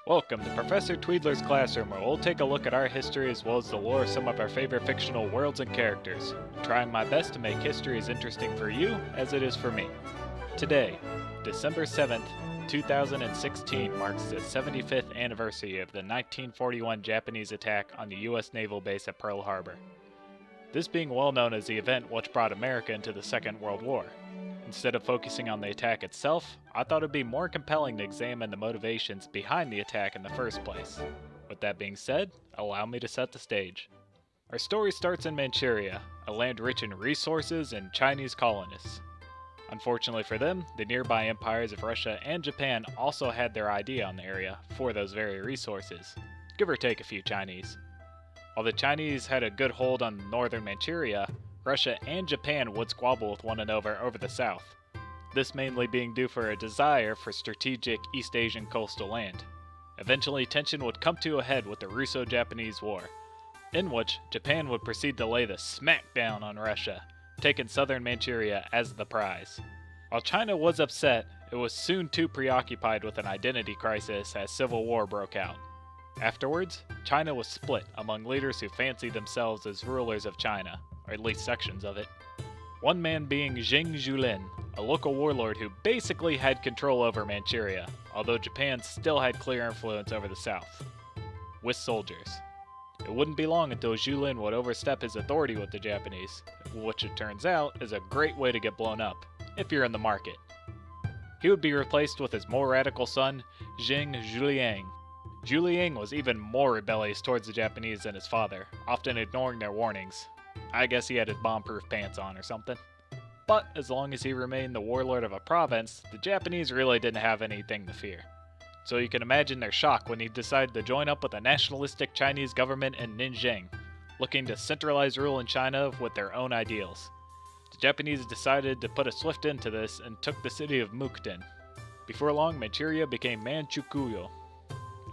Welcome to Professor Tweedler's classroom, where we'll take a look at our history as well as the lore of some of our favorite fictional worlds and characters. I'm trying my best to make history as interesting for you as it is for me. Today, December 7th, 2016 marks the 75th anniversary of the 1941 Japanese attack on the U.S. naval base at Pearl Harbor. This being well known as the event which brought America into the Second World War. Instead of focusing on the attack itself, I thought it'd be more compelling to examine the motivations behind the attack in the first place. With that being said, allow me to set the stage. Our story starts in Manchuria, a land rich in resources and Chinese colonists. Unfortunately for them, the nearby empires of Russia and Japan also had their idea on the area for those very resources, give or take a few Chinese. While the Chinese had a good hold on northern Manchuria, Russia and Japan would squabble with one another over the south, this mainly being due for a desire for strategic East Asian coastal land. Eventually, tension would come to a head with the Russo-Japanese War, in which Japan would proceed to lay the smackdown on Russia, taking southern Manchuria as the prize. While China was upset, it was soon too preoccupied with an identity crisis as civil war broke out. Afterwards, China was split among leaders who fancied themselves as rulers of China, or at least sections of it. One man being Zheng Zhulin, a local warlord who basically had control over Manchuria, although Japan still had clear influence over the south, with soldiers. It wouldn't be long until Zhulin would overstep his authority with the Japanese, which it turns out is a great way to get blown up, if you're in the market. He would be replaced with his more radical son, Zheng Zhuliang. Zhuliang was even more rebellious towards the Japanese than his father, often ignoring their warnings. I guess he had his bomb-proof pants on or something. But as long as he remained the warlord of a province, the Japanese really didn't have anything to fear. So you can imagine their shock when he decided to join up with a nationalistic Chinese government in Nanjing, looking to centralize rule in China with their own ideals. The Japanese decided to put a swift end to this and took the city of Mukden. Before long, Manchuria became Manchukuo,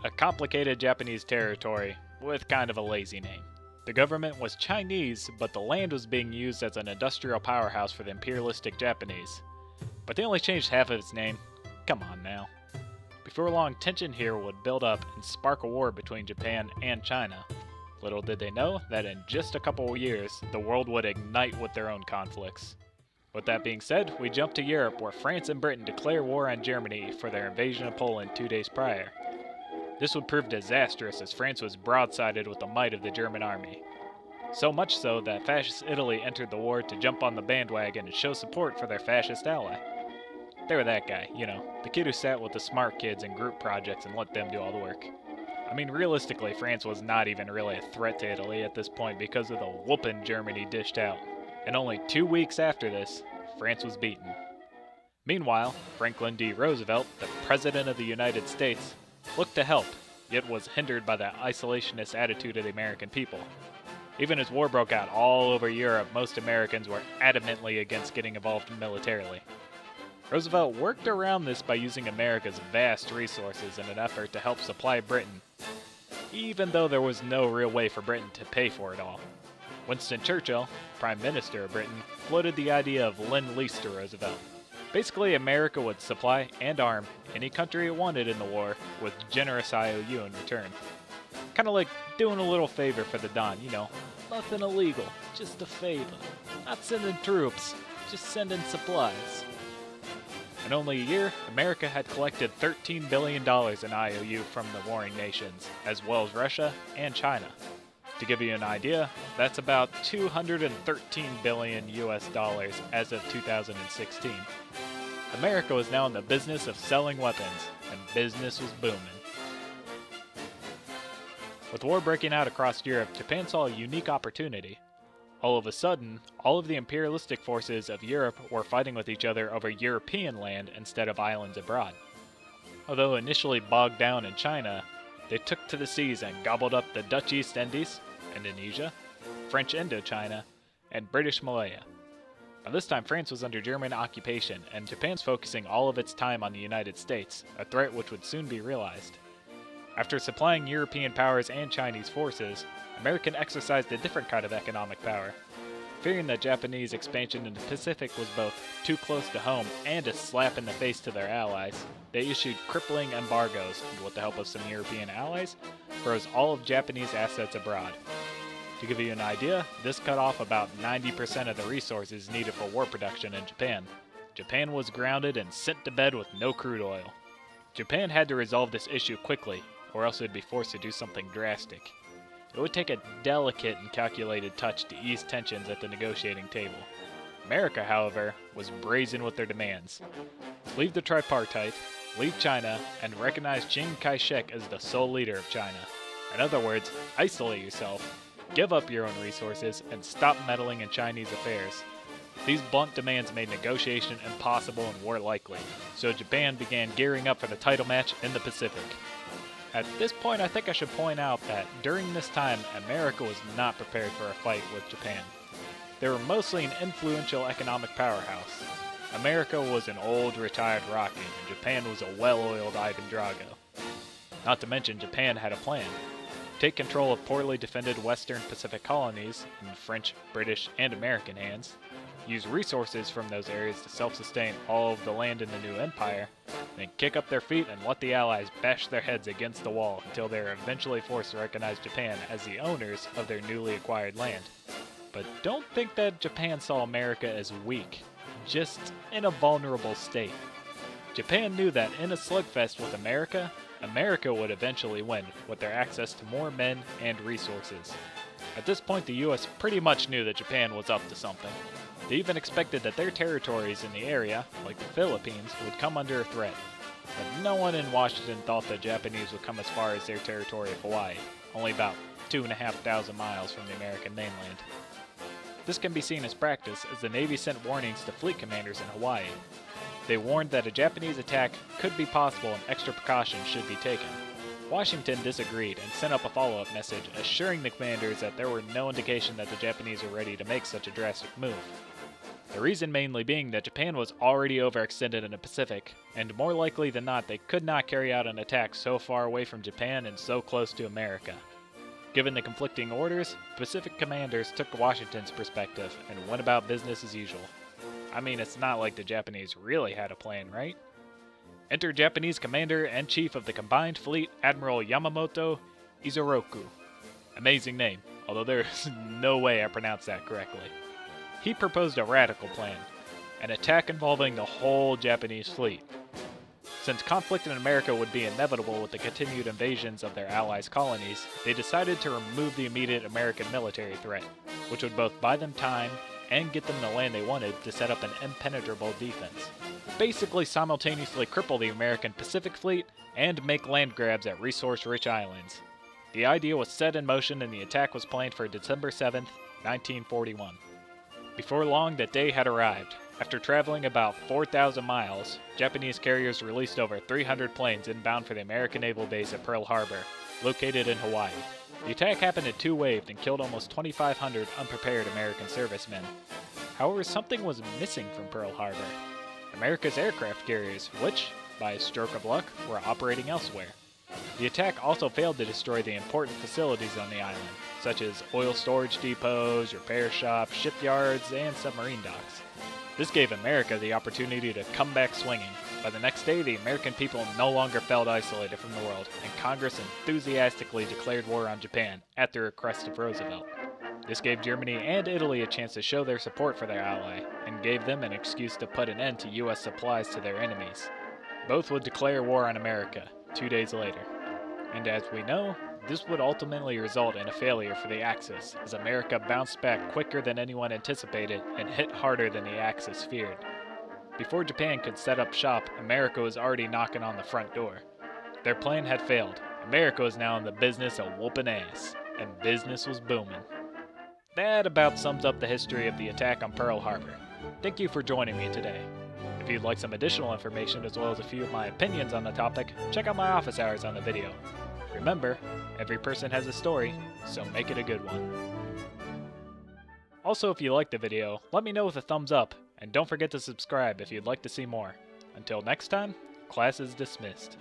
a complicated Japanese territory with kind of a lazy name. The government was Chinese, but the land was being used as an industrial powerhouse for the imperialistic Japanese. But they only changed half of its name. Come on now. Before long, tension here would build up and spark a war between Japan and China. Little did they know that in just a couple of years, the world would ignite with their own conflicts. With that being said, we jump to Europe, where France and Britain declare war on Germany for their invasion of Poland 2 days prior. This would prove disastrous as France was broadsided with the might of the German army. So much so that fascist Italy entered the war to jump on the bandwagon and show support for their fascist ally. They were that guy, the kid who sat with the smart kids in group projects and let them do all the work. I mean, realistically, France was not even really a threat to Italy at this point because of the whooping Germany dished out. And only 2 weeks after this, France was beaten. Meanwhile, Franklin D. Roosevelt, the President of the United States, looked to help, yet was hindered by the isolationist attitude of the American people. Even as war broke out all over Europe, most Americans were adamantly against getting involved militarily. Roosevelt worked around this by using America's vast resources in an effort to help supply Britain, even though there was no real way for Britain to pay for it all. Winston Churchill, Prime Minister of Britain, floated the idea of Lend-Lease to Roosevelt. Basically, America would supply and arm any country it wanted in the war with generous IOU in return. Kind of like doing a little favor for the Don, nothing illegal, just a favor. Not sending troops, just sending supplies. In only a year, America had collected $13 billion in IOU from the warring nations, as well as Russia and China. To give you an idea, that's about $213 billion US dollars as of 2016. America was now in the business of selling weapons, and business was booming. With war breaking out across Europe, Japan saw a unique opportunity. All of a sudden, all of the imperialistic forces of Europe were fighting with each other over European land instead of islands abroad. Although initially bogged down in China, they took to the seas and gobbled up the Dutch East Indies, Indonesia, French Indochina, and British Malaya. By this time, France was under German occupation, and Japan's focusing all of its time on the United States, a threat which would soon be realized. After supplying European powers and Chinese forces, America exercised a different kind of economic power. Fearing that Japanese expansion in the Pacific was both too close to home and a slap in the face to their allies, they issued crippling embargoes and, with the help of some European allies, froze all of Japanese assets abroad. To give you an idea, this cut off about 90% of the resources needed for war production in Japan. Japan was grounded and sent to bed with no crude oil. Japan had to resolve this issue quickly, or else it would be forced to do something drastic. It would take a delicate and calculated touch to ease tensions at the negotiating table. America, however, was brazen with their demands. Leave the tripartite, leave China, and recognize Chiang Kai-shek as the sole leader of China. In other words, isolate yourself, give up your own resources, and stop meddling in Chinese affairs. These blunt demands made negotiation impossible and war likely, so Japan began gearing up for the title match in the Pacific. At this point, I think I should point out that during this time, America was not prepared for a fight with Japan. They were mostly an influential economic powerhouse. America was an old, retired Rocky, and Japan was a well-oiled Ivan Drago. Not to mention, Japan had a plan. Take control of poorly defended Western Pacific colonies in French, British, and American hands, use resources from those areas to self-sustain all of the land in the new empire, then kick up their feet and let the Allies bash their heads against the wall until they are eventually forced to recognize Japan as the owners of their newly acquired land. But don't think that Japan saw America as weak, just in a vulnerable state. Japan knew that in a slugfest with America, America would eventually win with their access to more men and resources. At this point, the US pretty much knew that Japan was up to something. They even expected that their territories in the area, like the Philippines, would come under threat. But no one in Washington thought the Japanese would come as far as their territory of Hawaii, only about 2,500 miles from the American mainland. This can be seen as practice, as the Navy sent warnings to fleet commanders in Hawaii. They warned that a Japanese attack could be possible and extra precautions should be taken. Washington disagreed and sent up a follow-up message assuring the commanders that there were no indication that the Japanese were ready to make such a drastic move. The reason mainly being that Japan was already overextended in the Pacific, and more likely than not they could not carry out an attack so far away from Japan and so close to America. Given the conflicting orders, Pacific commanders took Washington's perspective and went about business as usual. I mean, it's not like the Japanese really had a plan, right? Enter Japanese Commander-in-Chief of the Combined Fleet, Admiral Yamamoto Izoroku. Amazing name, although there is no way I pronounced that correctly. He proposed a radical plan, an attack involving the whole Japanese fleet. Since conflict in America would be inevitable with the continued invasions of their allies' colonies, they decided to remove the immediate American military threat, which would both buy them time and get them the land they wanted to set up an impenetrable defense. Basically simultaneously cripple the American Pacific Fleet and make land grabs at resource-rich islands. The idea was set in motion and the attack was planned for December 7th, 1941. Before long, that day had arrived. After traveling about 4,000 miles, Japanese carriers released over 300 planes inbound for the American naval base at Pearl Harbor, located in Hawaii. The attack happened in two waves and killed almost 2,500 unprepared American servicemen. However, something was missing from Pearl Harbor. America's aircraft carriers, which, by a stroke of luck, were operating elsewhere. The attack also failed to destroy the important facilities on the island, such as oil storage depots, repair shops, shipyards, and submarine docks. This gave America the opportunity to come back swinging. By the next day, the American people no longer felt isolated from the world, and Congress enthusiastically declared war on Japan at the request of Roosevelt. This gave Germany and Italy a chance to show their support for their ally, and gave them an excuse to put an end to U.S. supplies to their enemies. Both would declare war on America 2 days later. And as we know, this would ultimately result in a failure for the Axis, as America bounced back quicker than anyone anticipated and hit harder than the Axis feared. Before Japan could set up shop, America was already knocking on the front door. Their plan had failed. America was now in the business of whooping ass, and business was booming. That about sums up the history of the attack on Pearl Harbor. Thank you for joining me today. If you'd like some additional information as well as a few of my opinions on the topic, check out my office hours on the video. Remember, every person has a story, so make it a good one. Also, if you liked the video, let me know with a thumbs up, and don't forget to subscribe if you'd like to see more. Until next time, class is dismissed.